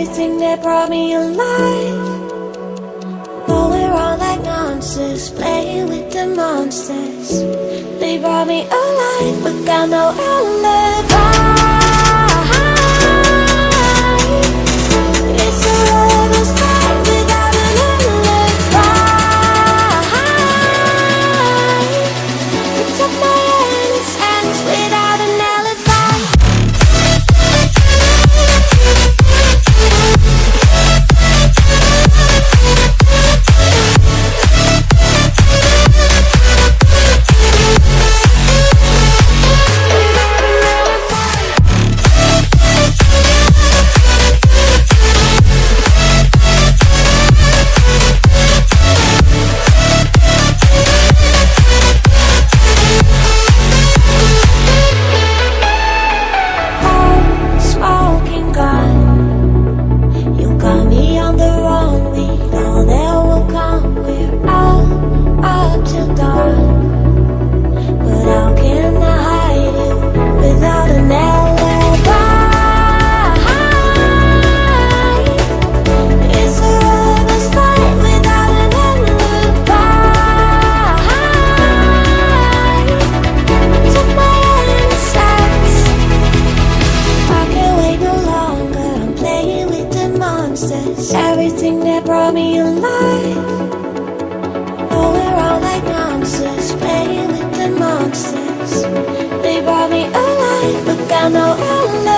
everything that brought me alive. Going around like monsters, playing with the monsters. They brought me alive, but got no alibi. It's a lover's fight without an alibi. It's up my hands without an alibi. Everything that brought me alive. Going around like monsters, playing with the monsters. They brought me alive, but got no alibi.